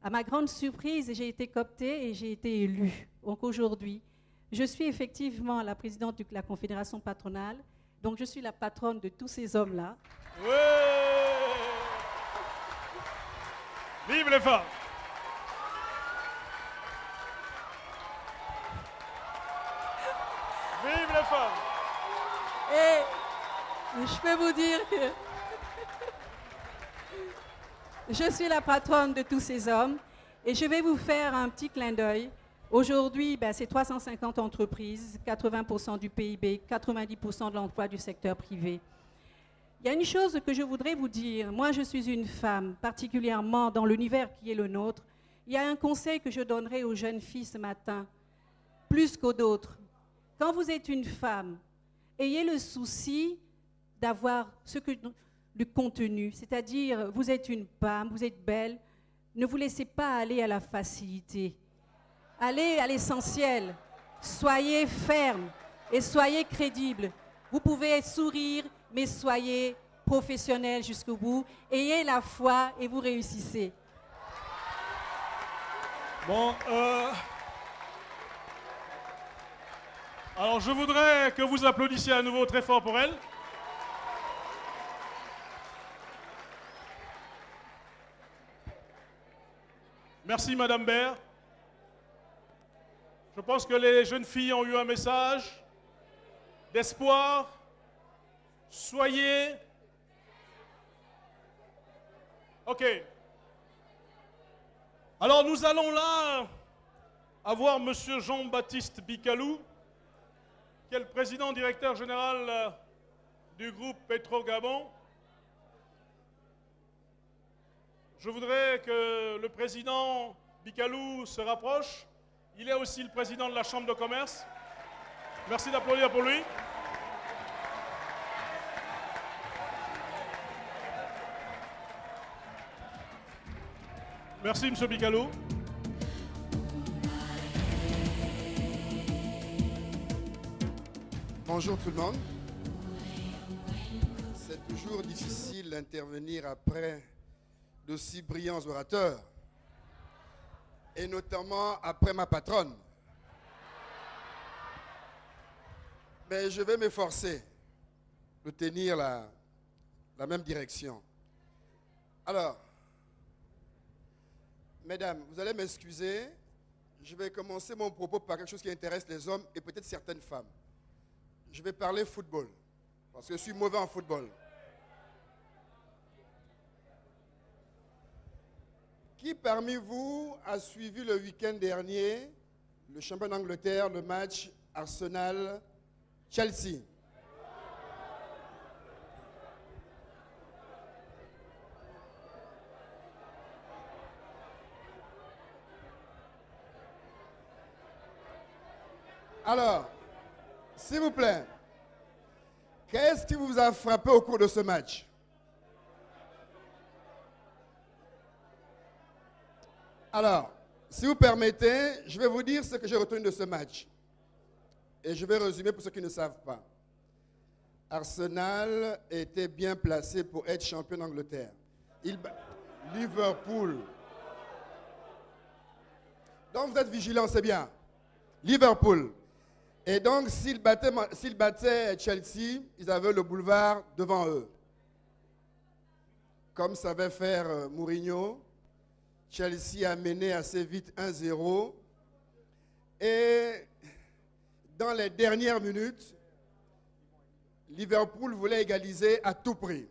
À ma grande surprise, j'ai été cooptée et j'ai été élue. Donc aujourd'hui, je suis effectivement la présidente de la Confédération patronale. Donc je suis la patronne de tous ces hommes-là. Ouais. Vive les femmes! Vive les femmes! Et je peux vous dire que je suis la patronne de tous ces hommes et je vais vous faire un petit clin d'œil. Aujourd'hui, c'est 350 entreprises, 80% du PIB, 90% de l'emploi du secteur privé. Il y a une chose que je voudrais vous dire. Moi, je suis une femme, particulièrement dans l'univers qui est le nôtre. Il y a un conseil que je donnerai aux jeunes filles ce matin, plus qu'aux d'autres. Quand vous êtes une femme, ayez le souci d'avoir le contenu, c'est-à-dire vous êtes une femme, vous êtes belle, ne vous laissez pas aller à la facilité. Allez à l'essentiel, soyez ferme et soyez crédible. Vous pouvez sourire, mais soyez professionnel jusqu'au bout. Ayez la foi et vous réussissez. Bon, alors je voudrais que vous applaudissiez à nouveau très fort pour elle. Merci Madame Baird. Je pense que les jeunes filles ont eu un message d'espoir. Soyez... OK. Alors nous allons là avoir Monsieur Jean-Baptiste Bicalou, qui est le président directeur général du groupe Petro-Gabon. Je voudrais que le président Bicalou se rapproche. Il est aussi le président de la Chambre de commerce. Merci d'applaudir pour lui. Merci, M. Bicalou. Bonjour tout le monde. C'est toujours difficile d'intervenir après d'aussi brillants orateurs, et notamment après ma patronne. Mais je vais m'efforcer de tenir la même direction. Alors, mesdames, vous allez m'excuser, je vais commencer mon propos par quelque chose qui intéresse les hommes et peut-être certaines femmes. Je vais parler football, parce que je suis mauvais en football. Qui parmi vous a suivi le week-end dernier le championnat d'Angleterre, le match Arsenal-Chelsea? Alors, s'il vous plaît, qu'est-ce qui vous a frappé au cours de ce match? Alors, si vous permettez, je vais vous dire ce que j'ai retenu de ce match. Et je vais résumer pour ceux qui ne savent pas. Arsenal était bien placé pour être champion d'Angleterre. Liverpool. Donc vous êtes vigilants, c'est bien. Liverpool. Et donc s'ils battaient Chelsea, ils avaient le boulevard devant eux. Comme savait faire Mourinho. Chelsea a mené assez vite 1-0. Et dans les dernières minutes, Liverpool voulait égaliser à tout prix.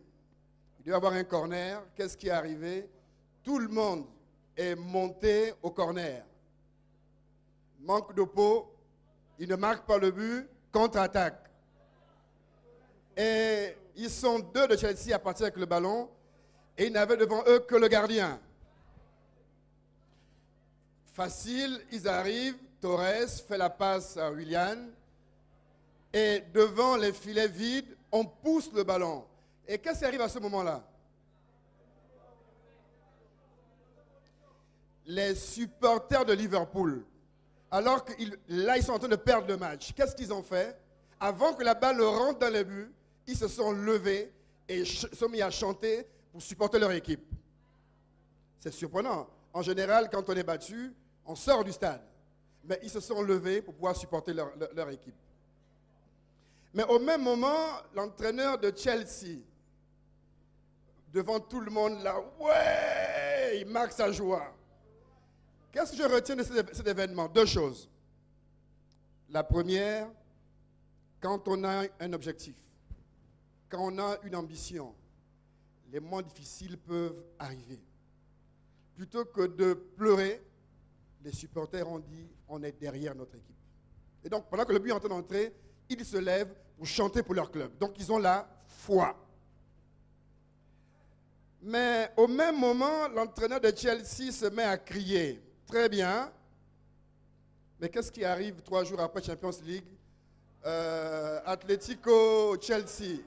Il devait y avoir un corner. Qu'est-ce qui est arrivé? Tout le monde est monté au corner. Manque de peau. Ils ne marquent pas le but. Contre-attaque. Et ils sont deux de Chelsea à partir avec le ballon. Et ils n'avaient devant eux que le gardien. Facile, ils arrivent, Torres fait la passe à Willian, et devant les filets vides, on pousse le ballon. Et qu'est-ce qui arrive à ce moment-là? Les supporters de Liverpool, alors que là, ils sont en train de perdre le match, qu'est-ce qu'ils ont fait? Avant que la balle rentre dans les buts, ils se sont levés et se sont mis à chanter pour supporter leur équipe. C'est surprenant. en général, quand on est battu, on sort du stade. Mais ils se sont levés pour pouvoir supporter leur équipe. Mais au même moment, l'entraîneur de Chelsea, devant tout le monde là, ouais, il marque sa joie. Qu'est-ce que je retiens de cet événement? Deux choses. La première, quand on a un objectif, quand on a une ambition, les moments difficiles peuvent arriver. Plutôt que de pleurer, les supporters ont dit, on est derrière notre équipe. Et donc, pendant que le but est en train d'entrer, ils se lèvent pour chanter pour leur club. Donc, ils ont la foi. Mais au même moment, l'entraîneur de Chelsea se met à crier. Très bien. Mais qu'est-ce qui arrive 3 jours après Champions League? Atlético, Chelsea.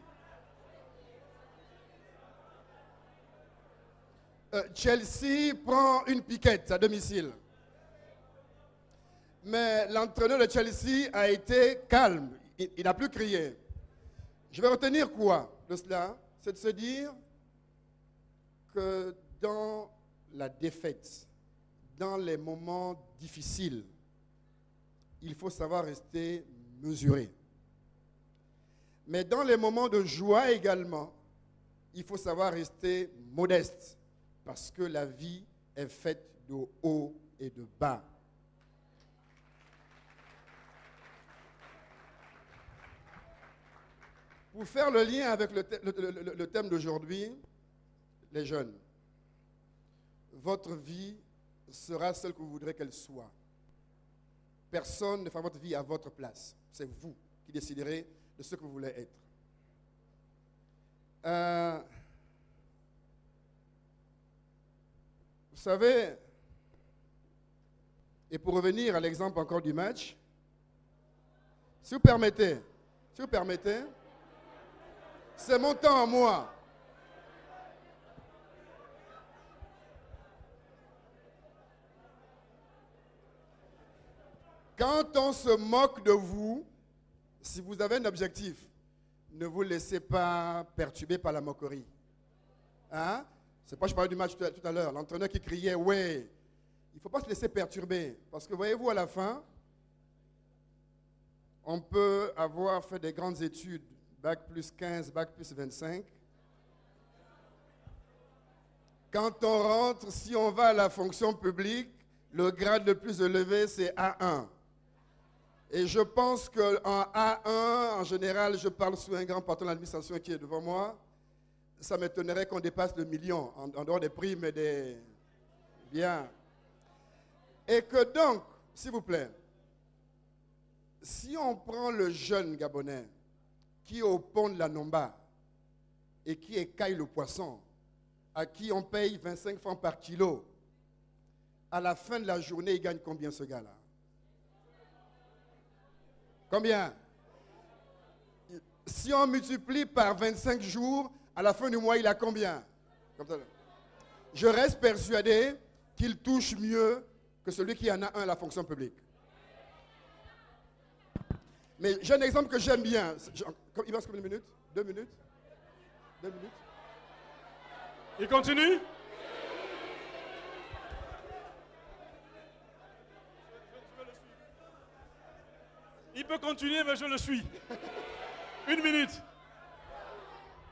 Chelsea prend une piquette à domicile. Mais l'entraîneur de Chelsea a été calme. Il n'a plus crié. Je vais retenir quoi de cela? C'est de se dire que dans la défaite, dans les moments difficiles, il faut savoir rester mesuré. Mais dans les moments de joie également, il faut savoir rester modeste, parce que la vie est faite de haut et de bas. Pour faire le lien avec le thème d'aujourd'hui, les jeunes, votre vie sera celle que vous voudrez qu'elle soit. Personne ne fera votre vie à votre place. C'est vous qui déciderez de ce que vous voulez être. Vous savez, et pour revenir à l'exemple encore du match, si vous permettez, c'est mon temps à moi. Quand on se moque de vous, si vous avez un objectif, ne vous laissez pas perturber par la moquerie. Hein? C'est pas, je parlais du match tout à l'heure, l'entraîneur qui criait, ouais, il ne faut pas se laisser perturber. Parce que voyez-vous, à la fin, on peut avoir fait des grandes études, bac plus 15, bac plus 25. Quand on rentre, si on va à la fonction publique, le grade le plus élevé, c'est A1. Et je pense qu'en A1, en général, je parle sous un grand patron de l'administration qui est devant moi, ça m'étonnerait qu'on dépasse le million, en dehors des primes et des... Bien. Et que donc, s'il vous plaît, si on prend le jeune Gabonais qui est au pont de la Nomba et qui écaille le poisson, à qui on paye 25 francs par kilo, à la fin de la journée, il gagne combien ce gars-là? Combien? Si on multiplie par 25 jours, à la fin du mois, il a combien? Je reste persuadé qu'il touche mieux que celui qui en a un à la fonction publique. Mais j'ai un exemple que j'aime bien. Il reste combien de minutes? 2 minutes? 2 minutes? Il continue? Il peut continuer, mais je le suis. 1 minute.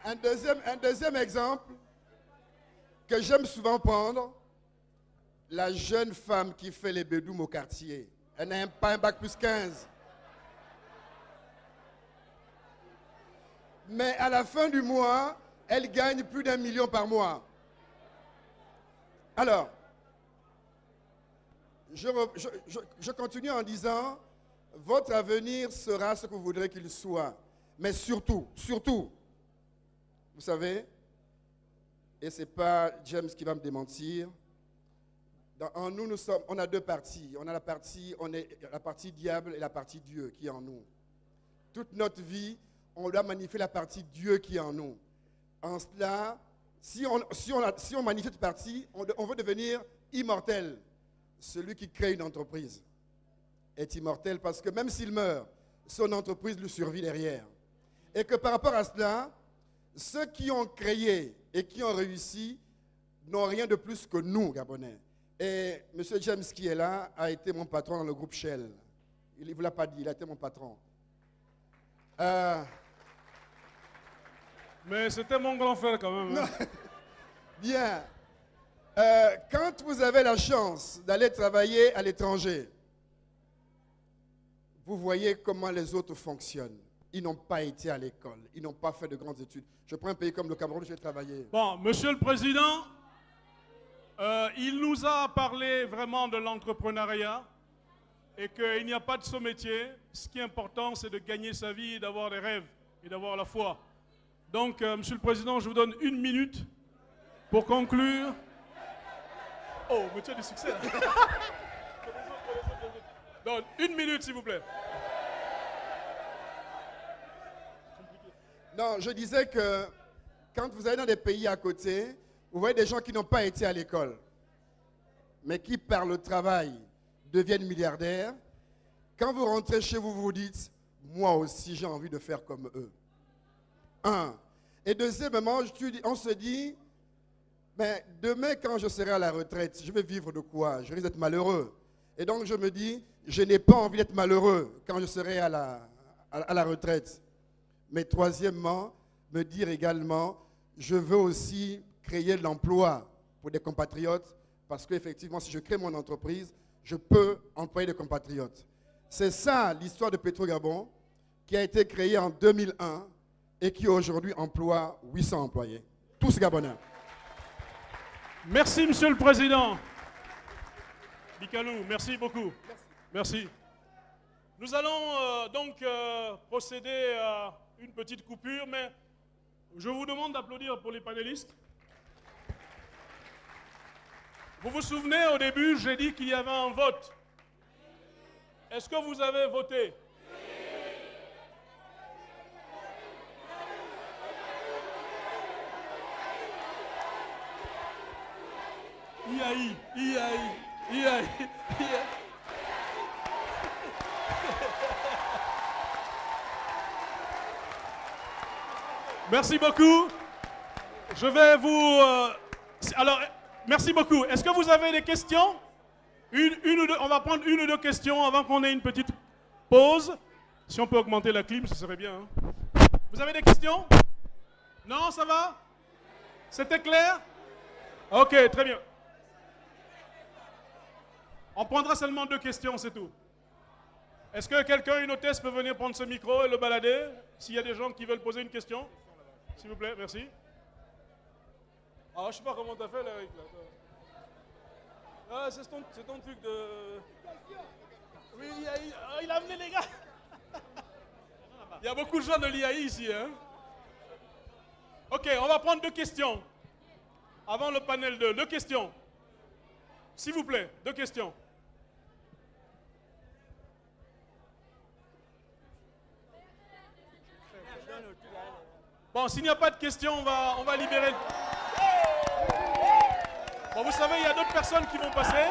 Un deuxième exemple que j'aime souvent prendre, la jeune femme qui fait les bédoumes au quartier. Elle n'a pas un bac plus 15. Mais à la fin du mois, elle gagne plus d'1 million par mois. Alors, je continue en disant, votre avenir sera ce que vous voudrez qu'il soit. Mais surtout, vous savez, et ce n'est pas James qui va me démentir, en nous, on a 2 parties. On a la partie diable et la partie Dieu qui est en nous. Toute notre vie, on doit magnifier la partie Dieu qui est en nous. En cela, si on magnifie cette partie, on veut devenir immortel. Celui qui crée une entreprise est immortel parce que même s'il meurt, son entreprise lui survit derrière. Et que par rapport à cela, ceux qui ont créé et qui ont réussi n'ont rien de plus que nous, Gabonais. Et M. James qui est là a été mon patron dans le groupe Shell. Il ne vous l'a pas dit, il a été mon patron. Mais c'était mon grand frère quand même. Hein. Bien. Quand vous avez la chance d'aller travailler à l'étranger, vous voyez comment les autres fonctionnent. Ils n'ont pas été à l'école, ils n'ont pas fait de grandes études. Je prends un pays comme le Cameroun, j'ai travaillé. Bon, Monsieur le Président, il nous a parlé vraiment de l'entrepreneuriat et qu'il n'y a pas de ce métier. Ce qui est important, c'est de gagner sa vie et d'avoir des rêves et d'avoir la foi. Donc, Monsieur le Président, je vous donne 1 minute pour conclure. Oh, mais tu as du succès là. Donc, 1 minute, s'il vous plaît. Non, je disais que quand vous allez dans des pays à côté, vous voyez des gens qui n'ont pas été à l'école, mais qui, par le travail, deviennent milliardaires. Quand vous rentrez chez vous, vous vous dites, moi aussi, j'ai envie de faire comme eux. Un. Et deuxièmement, on se dit, mais demain, quand je serai à la retraite, je vais vivre de quoi? Je risque d'être malheureux. Et donc, je me dis, je n'ai pas envie d'être malheureux quand je serai à la retraite. Mais troisièmement, me dire également, je veux aussi créer de l'emploi pour des compatriotes, parce qu'effectivement, si je crée mon entreprise, je peux employer des compatriotes. C'est ça l'histoire de Petro-Gabon, qui a été créée en 2001 et qui aujourd'hui emploie 800 employés. Tous Gabonais. Merci, Monsieur le Président. Bicalou, merci beaucoup. Merci. Nous allons donc procéder à une petite coupure, mais je vous demande d'applaudir pour les panélistes. Vous vous souvenez, au début, j'ai dit qu'il y avait un vote. Est-ce que vous avez voté? IAI. Merci beaucoup. Je vais vous... alors, merci beaucoup. Est-ce que vous avez des questions? Une ou deux, on va prendre 1 ou 2 questions avant qu'on ait une petite pause. Si on peut augmenter la clim, ce serait bien. Hein. Vous avez des questions? Non, ça va? C'était clair? Ok, très bien. On prendra seulement 2 questions, c'est tout. Est-ce que quelqu'un, une hôtesse, peut venir prendre ce micro et le balader? S'il y a des gens qui veulent poser une question? S'il vous plaît, merci. Ah, je ne sais pas comment tu as fait là, Eric. Ah, c'est ton truc de... Oui, il a amené les gars. Il y a beaucoup de gens de l'IAI ici. Hein? Ok, on va prendre 2 questions. Avant le panel 2, 2 questions. S'il vous plaît, 2 questions. Bon, s'il n'y a pas de questions, on va libérer. Bon, vous savez, il y a d'autres personnes qui vont passer.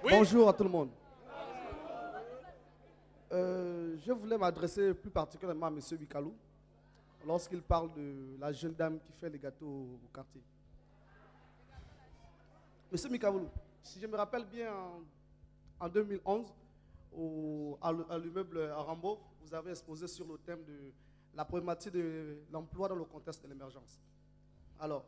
Oui? Bonjour à tout le monde. Je voulais m'adresser plus particulièrement à M. Bicalou lorsqu'il parle de la jeune dame qui fait les gâteaux au quartier. M. Bicalou, si je me rappelle bien, en 2011, à l'immeuble Arambo, vous avez exposé sur le thème de la problématique de l'emploi dans le contexte de l'émergence. Alors,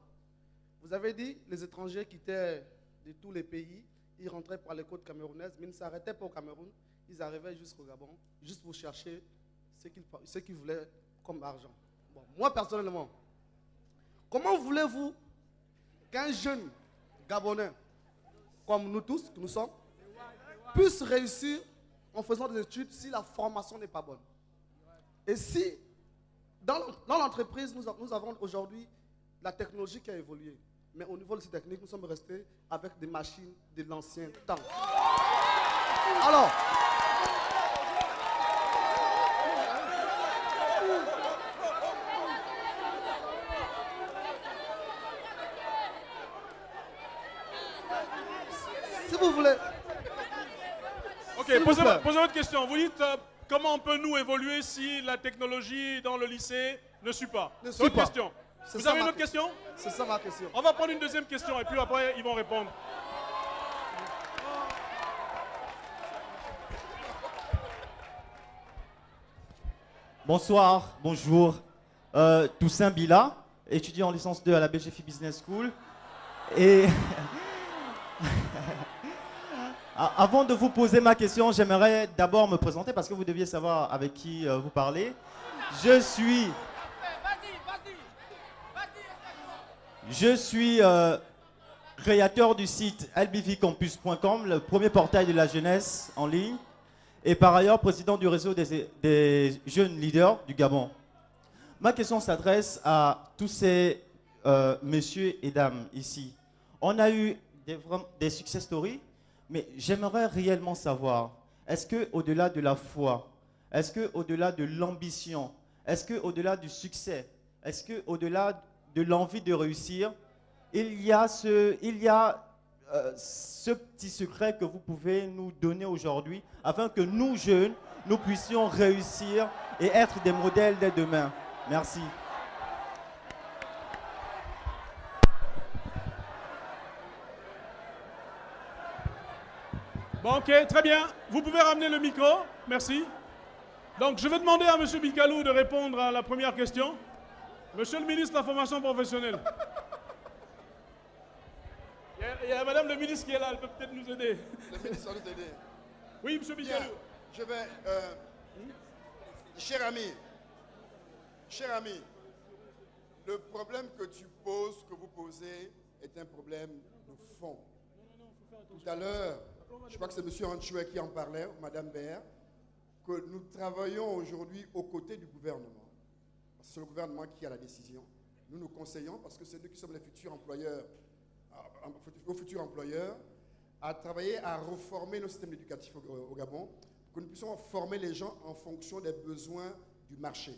vous avez dit les étrangers quittaient de tous les pays, ils rentraient par les côtes camerounaises, mais ils ne s'arrêtaient pas au Cameroun, ils arrivaient jusqu'au Gabon, juste pour chercher ce qu'ils voulaient comme argent. Bon, moi, personnellement, comment voulez-vous qu'un jeune Gabonais, comme nous tous, que nous sommes, puisse réussir en faisant des études si la formation n'est pas bonne? Et si, dans l'entreprise, nous avons aujourd'hui la technologie qui a évolué, mais au niveau de ces techniques, nous sommes restés avec des machines de l'ancien temps. Alors, si vous voulez... Ok, posez votre question. Vous dites comment on peut nous évoluer si la technologie dans le lycée ne suit pas? C'est votre question. Vous avez une autre question? C'est ça ma question. On va prendre une deuxième question et puis après, ils vont répondre. Bonsoir, bonjour. Toussaint Bila, étudiant en licence 2 à la BGFI Business School. Et avant de vous poser ma question, j'aimerais d'abord me présenter parce que vous deviez savoir avec qui vous parlez. Je suis créateur du site lbvcampus.com, le premier portail de la jeunesse en ligne. Et par ailleurs, président du réseau des jeunes leaders du Gabon. Ma question s'adresse à tous ces messieurs et dames ici. On a eu des success stories, mais j'aimerais réellement savoir, est-ce qu'au-delà de la foi, est-ce qu'au-delà de l'ambition, est-ce qu'au-delà du succès, est-ce qu'au-delà de l'envie de réussir, il y a ce petit secret que vous pouvez nous donner aujourd'hui afin que nous, jeunes, nous puissions réussir et être des modèles dès demain. Merci. Bon, ok, très bien. Vous pouvez ramener le micro. Merci. Donc, je vais demander à M. Bikalou de répondre à la première question. Monsieur le ministre de la formation professionnelle. Il y a Madame le ministre qui est là, elle peut peut-être nous aider. Le ministre va nous aider. Oui, M. Bikalou. Bien, je vais... cher ami, le problème que tu poses, que vous posez, est un problème de fond. Tout à l'heure, je crois que c'est M. Anchoué qui en parlait, ou Mme Baer, que nous travaillons aujourd'hui aux côtés du gouvernement. C'est le gouvernement qui a la décision. Nous nous conseillons parce que c'est nous qui sommes les futurs employeurs, aux futurs employeurs, à travailler à reformer nos systèmes éducatifs au Gabon, pour que nous puissions former les gens en fonction des besoins du marché.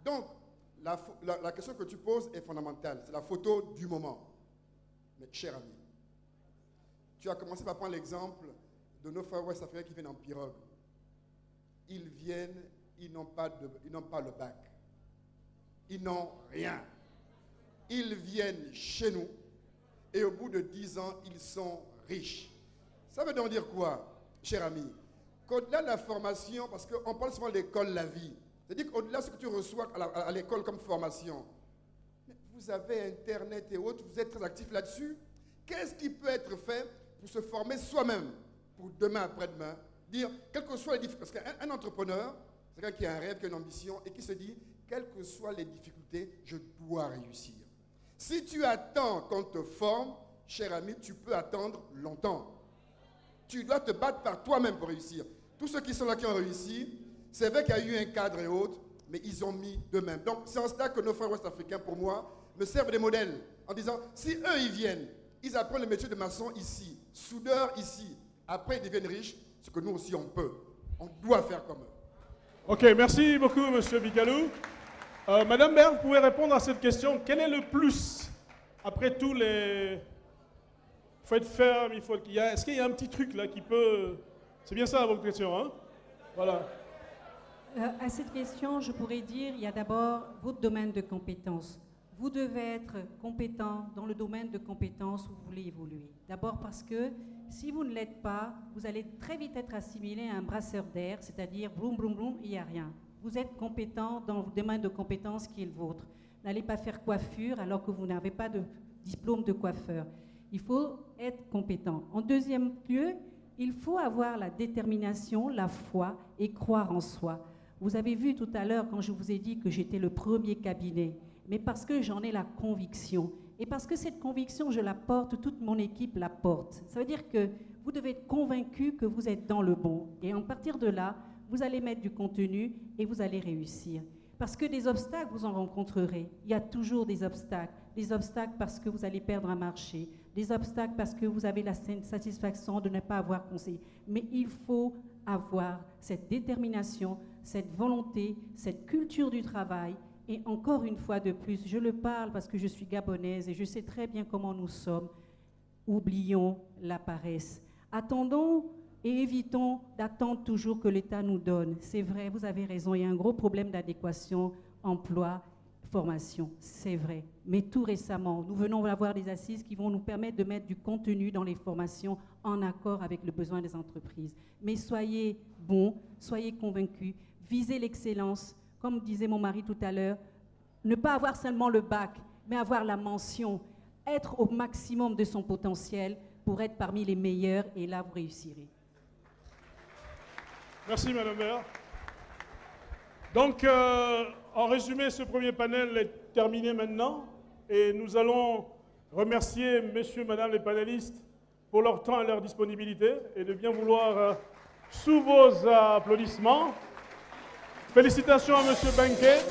Donc, la question que tu poses est fondamentale. C'est la photo du moment. Mais cher ami, tu as commencé par prendre l'exemple de nos frères ouest-africains qui viennent en pirogue. Ils viennent, ils n'ont pas le bac. Ils n'ont rien. Ils viennent chez nous et au bout de 10 ans, ils sont riches. Ça veut donc dire quoi, cher ami? Qu'au-delà de la formation, parce qu'on parle souvent de l'école, la vie, c'est-à-dire qu'au-delà de ce que tu reçois à l'école comme formation, vous avez Internet et autres, vous êtes très actifs là-dessus. Qu'est-ce qui peut être fait pour se former soi-même, pour demain, après-demain, dire, quelles que soient les difficultés, parce qu'un entrepreneur, c'est quelqu'un qui a un rêve, qui a une ambition, et qui se dit, quelles que soient les difficultés, je dois réussir. Si tu attends qu'on te forme, cher ami, tu peux attendre longtemps. Tu dois te battre par toi-même pour réussir. Tous ceux qui sont là qui ont réussi, c'est vrai qu'il y a eu un cadre et autres, mais ils ont mis d'eux-mêmes. Donc c'est en cela que nos frères ouest-africains, pour moi, me servent des modèles, en disant, si eux, ils viennent, ils apprennent le métier de maçon ici, soudeur ici, après ils deviennent riches, ce que nous aussi on peut. On doit faire comme eux. Ok, merci beaucoup, M. Bikalou. Madame Baer, vous pouvez répondre à cette question. Quel est le plus, après tous les... Il faut être ferme, il faut... Est-ce qu'il y a un petit truc là qui peut... C'est bien ça votre question, hein? Voilà. À cette question, je pourrais dire, il y a d'abord votre domaine de compétences. Vous devez être compétent dans le domaine de compétences où vous voulez évoluer. D'abord parce que si vous ne l'êtes pas, vous allez très vite être assimilé à un brasseur d'air, c'est-à-dire broum, broum, broum, il n'y a rien. Vous êtes compétent dans le domaine de compétences qui est le vôtre. N'allez pas faire coiffure alors que vous n'avez pas de diplôme de coiffeur. Il faut être compétent. En deuxième lieu, il faut avoir la détermination, la foi et croire en soi. Vous avez vu tout à l'heure quand je vous ai dit que j'étais le premier cabinet, mais parce que j'en ai la conviction. Et parce que cette conviction, je la porte, toute mon équipe la porte. Ça veut dire que vous devez être convaincu que vous êtes dans le bon. Et à partir de là, vous allez mettre du contenu et vous allez réussir. Parce que des obstacles, vous en rencontrerez. Il y a toujours des obstacles. Des obstacles parce que vous allez perdre un marché. Des obstacles parce que vous avez la satisfaction de ne pas avoir conseillé. Mais il faut avoir cette détermination, cette volonté, cette culture du travail. Et encore une fois de plus, je le parle parce que je suis gabonaise et je sais très bien comment nous sommes. Oublions la paresse. Attendons et évitons d'attendre toujours que l'État nous donne. C'est vrai, vous avez raison, il y a un gros problème d'adéquation emploi, formation, c'est vrai. Mais tout récemment, nous venons d'avoir des assises qui vont nous permettre de mettre du contenu dans les formations en accord avec le besoin des entreprises. Mais soyez bons, soyez convaincus, visez l'excellence. Comme disait mon mari tout à l'heure, ne pas avoir seulement le bac, mais avoir la mention, être au maximum de son potentiel pour être parmi les meilleurs, et là, vous réussirez. Merci, Madame Maire. Donc, en résumé, ce premier panel est terminé maintenant, et nous allons remercier messieurs, madame les panélistes pour leur temps et leur disponibilité, et de bien vouloir, sous vos applaudissements, félicitations à monsieur Benke.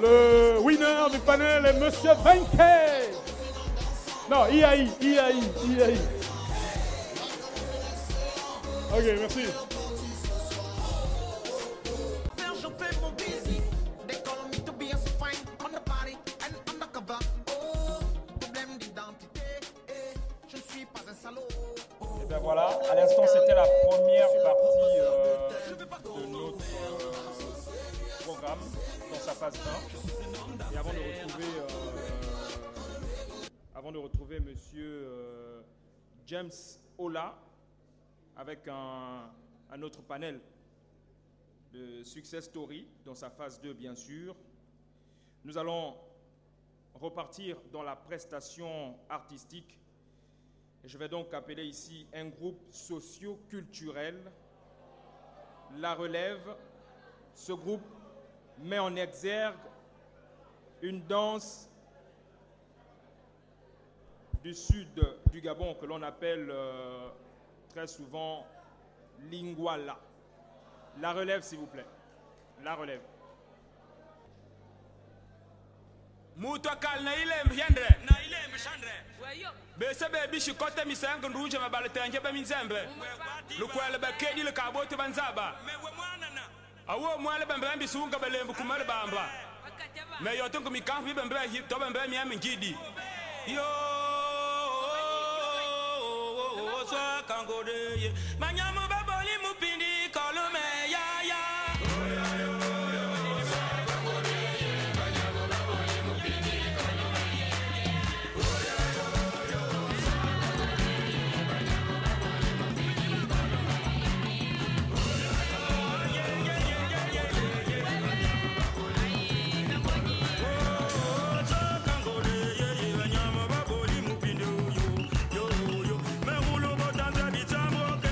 Le winner du panel est monsieur Benke. Non, IAI. Ok, merci. Et bien voilà, à l'instant c'était la première partie de notre programme dans sa phase 1. Et avant de retrouver monsieur James Ola avec un autre panel de Success Story dans sa phase 2 bien sûr, nous allons repartir dans la prestation artistique. Je vais donc appeler ici un groupe socio-culturel, La Relève. Ce groupe met en exergue une danse du sud du Gabon que l'on appelle très souvent Lingwala. La Relève, s'il vous plaît. La Relève. Mutokal na ile mjendre na ile mshandre bese be bishi kote misango nduje mabaletanje ba minzembe lukwele ba kedi le kabote banzaba awo mwale bamba bisunga balembu kumale bamba me yoto ko mikampi bamba hip to bamba mi amngidi yo so kangode manyamu baboli mupindi kolome ya ya Yo, yo, me hulo botando di jambo que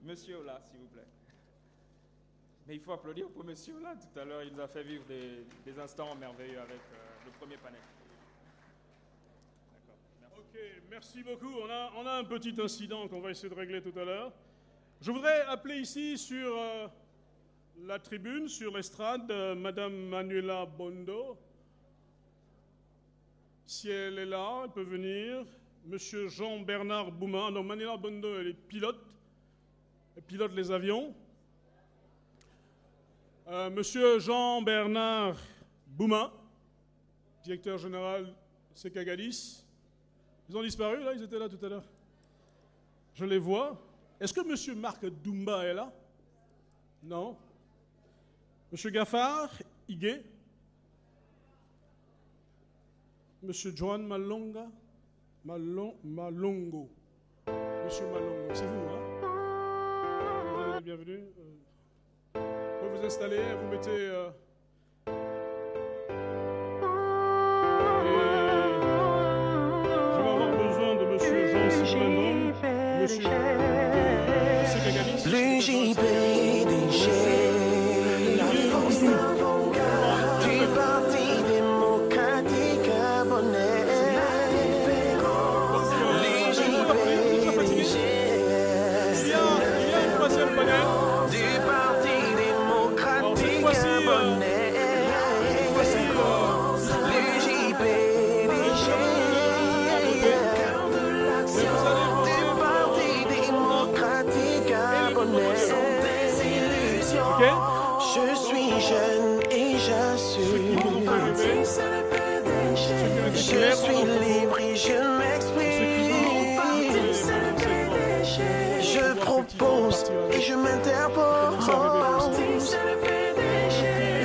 Monsieur Ola, s'il vous plaît. Mais il faut applaudir pour Monsieur Ola. Tout à l'heure, il nous a fait vivre des instants merveilleux avec le premier panel. D'accord. Ok, merci beaucoup. On a un petit incident qu'on va essayer de régler tout à l'heure. Je voudrais appeler ici sur la tribune, sur l'estrade, Madame Manuela Bondo. Si elle est là, elle peut venir. Monsieur Jean-Bernard Bouma. Donc Manuela Bondo, elle est pilote. Elle pilote les avions. Monsieur Jean-Bernard Bouma, directeur général Sekagadis. Ils ont disparu, là? Ils étaient là tout à l'heure. Je les vois. Est-ce que monsieur Marc Dumba est là? Non. Monsieur Gaffard, Igué. Monsieur Joan Malonga. Malongo. Monsieur Malongo, c'est vous, hein? Bienvenue. Vous pouvez vous installer, vous mettez... et je vais avoir besoin de monsieur Jean-Sylvain, monsieur Sekagadis. Le JPDG, la force d'avant-garde du Parti démocratique gabonais. Le JPDG, Il y a une troisième panel. du Parti démocratique gabonais. Le JPDG, cœur de l'action du Parti démocratique gabonais. Sont des illusions. Ok. Je suis jeune et j'assume. Je suis libre et je m'exprime. Je propose et je m'interpose.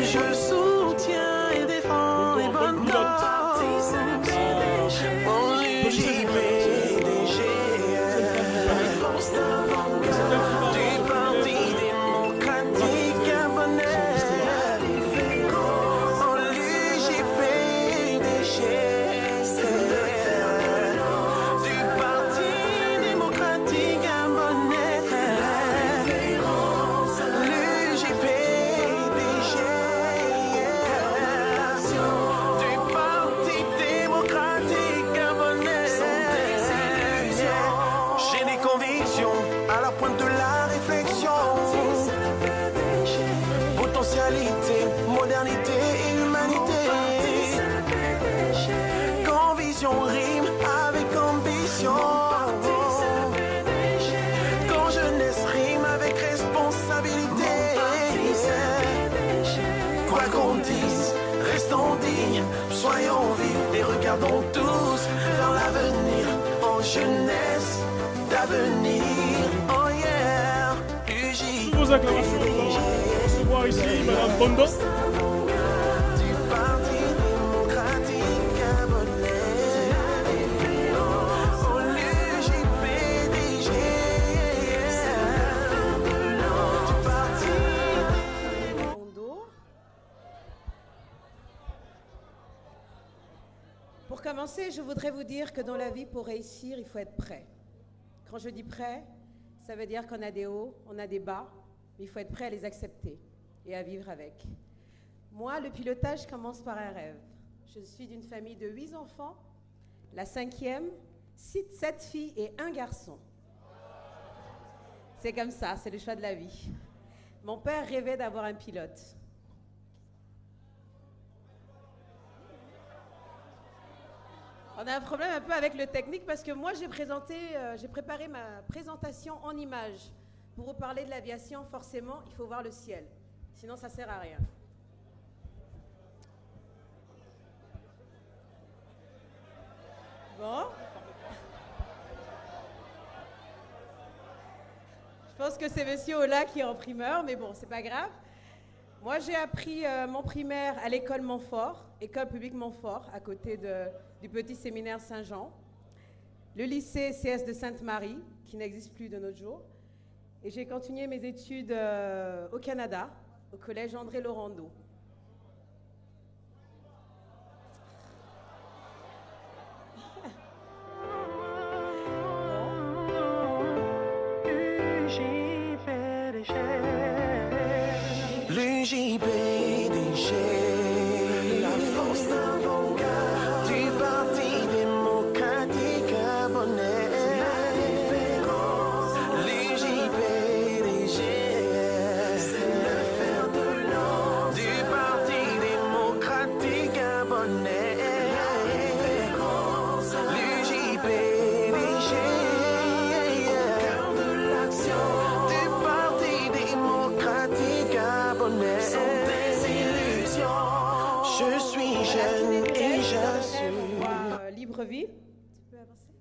Je soutiens et défends les bonnes causes. Mon JPDG, force d'avant-garde du Parti démocratique gabonais. Mon JPDG, du Parti démocratique gabonais. Le JPDG, du Parti démocratique gabonais. J'ai des convictions à la pointe de la réflexion. Potentialité, modernité et humanité. Quand vision rime avec ambition. Quand jeunesse rime avec responsabilité. Quoi qu'on dise, restons dignes, soyons vifs et regardons tous vers l'avenir. En jeunesse d'avenir. Oh yeah, Toutes vos acclamations pour recevoir ici Madame Bondo. du Parti démocratique gabonais. Oh, le JPDG, du Parti Bondo. Pour commencer, je voudrais vous dire que dans la vie, pour réussir, il faut être prêt. Quand je dis prêt, ça veut dire qu'on a des hauts, on a des bas, mais il faut être prêt à les accepter et à vivre avec. Moi, le pilotage commence par un rêve. Je suis d'une famille de 8 enfants, la 5e, 7 filles et 1 garçon. C'est comme ça, c'est le choix de la vie. Mon père rêvait d'avoir un pilote. On a un problème un peu avec le technique parce que moi j'ai préparé ma présentation en images. Pour vous parler de l'aviation, forcément, il faut voir le ciel. Sinon, ça ne sert à rien. Bon. Je pense que c'est Monsieur Ola qui est en primeur, mais bon, c'est pas grave. Moi, j'ai appris mon primaire à l'école Montfort, école publique Montfort, à côté du petit séminaire Saint-Jean. Le lycée CS de Sainte-Marie, qui n'existe plus de nos jours. Et j'ai continué mes études au Canada, au collège André Laurando. l'UJPDG, la force d'avant-garde du Parti démocratique gabonais. L'UJPDG, c'est le fer de lance du Parti démocratique gabonais. L'UJPDG, au cœur de l'action du Parti démocratique gabonais. Sans des illusions, je suis jeune et j'assure. Libreville. Tu peux avancer?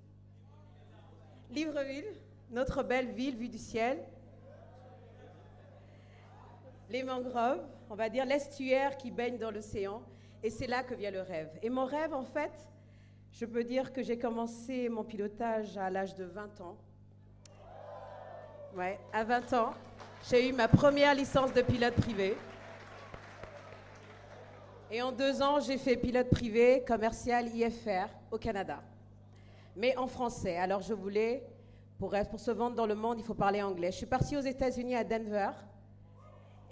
Libreville, notre belle ville vue du ciel. Les mangroves, on va dire l'estuaire qui baigne dans l'océan. Et c'est là que vient le rêve. Et mon rêve, en fait, je peux dire que j'ai commencé mon pilotage à l'âge de 20 ans. Ouais, à 20 ans, j'ai eu ma première licence de pilote privé. Et en 2 ans, j'ai fait pilote privé commercial IFR au Canada. Mais en français. Alors je voulais, pour se vendre dans le monde, il faut parler anglais. Je suis partie aux États-Unis à Denver.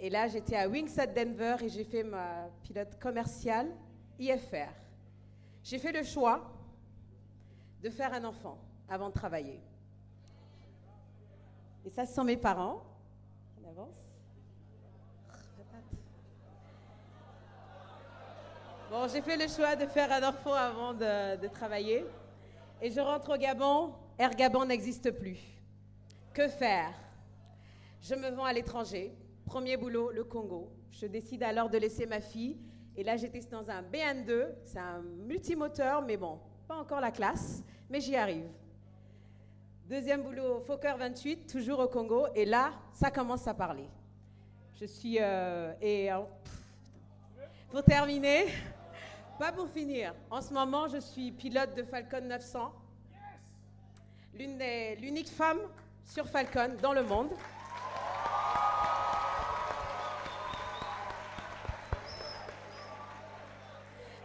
Et là, j'étais à Wings at Denver et j'ai fait ma pilote commercial IFR. J'ai fait le choix de faire un enfant avant de travailler. Et ça, ce sont mes parents. On avance. Bon, j'ai fait le choix de faire un enfant avant de travailler. Et je rentre au Gabon. Air Gabon n'existe plus. Que faire? Je me vends à l'étranger. Premier boulot, le Congo. Je décide alors de laisser ma fille. Et là, j'étais dans un BN2. C'est un multimoteur, mais bon, pas encore la classe. Mais j'y arrive. Deuxième boulot, Fokker 28, toujours au Congo. Et là, ça commence à parler. Je suis... pour terminer... Pas pour finir. En ce moment, je suis pilote de Falcon 900. L'unique femme sur Falcon dans le monde.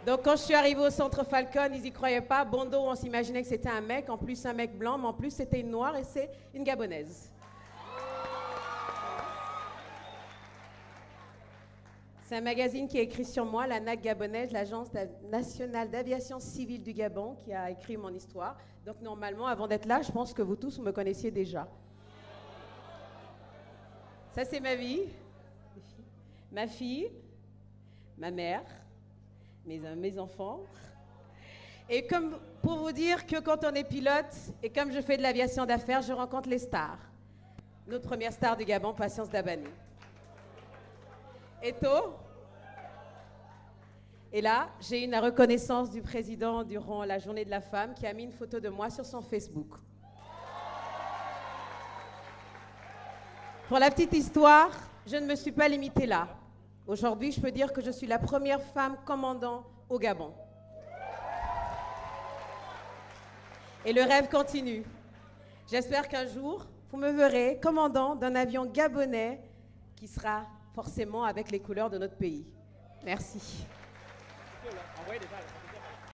Donc, quand je suis arrivée au centre Falcon, ils n'y croyaient pas. Bon dos, on s'imaginait que c'était un mec. En plus, un mec blanc, mais en plus, c'était une noire et c'est une Gabonaise. C'est un magazine qui a écrit sur moi, la NAC gabonaise, l'Agence nationale d'aviation civile du Gabon, qui a écrit mon histoire. Donc normalement, avant d'être là, je pense que vous tous me connaissiez déjà. Ça, c'est ma vie, ma fille, ma mère, mes enfants. Et comme pour vous dire que quand on est pilote, et comme je fais de l'aviation d'affaires, je rencontre les stars. Notre première star du Gabon, Patience Dabani. Eto. Et là, j'ai eu une reconnaissance du président durant la journée de la femme qui a mis une photo de moi sur son Facebook. Pour la petite histoire, je ne me suis pas limitée là. Aujourd'hui, je peux dire que je suis la première femme commandant au Gabon. Et le rêve continue. J'espère qu'un jour, vous me verrez commandant d'un avion gabonais qui sera forcément avec les couleurs de notre pays. Merci.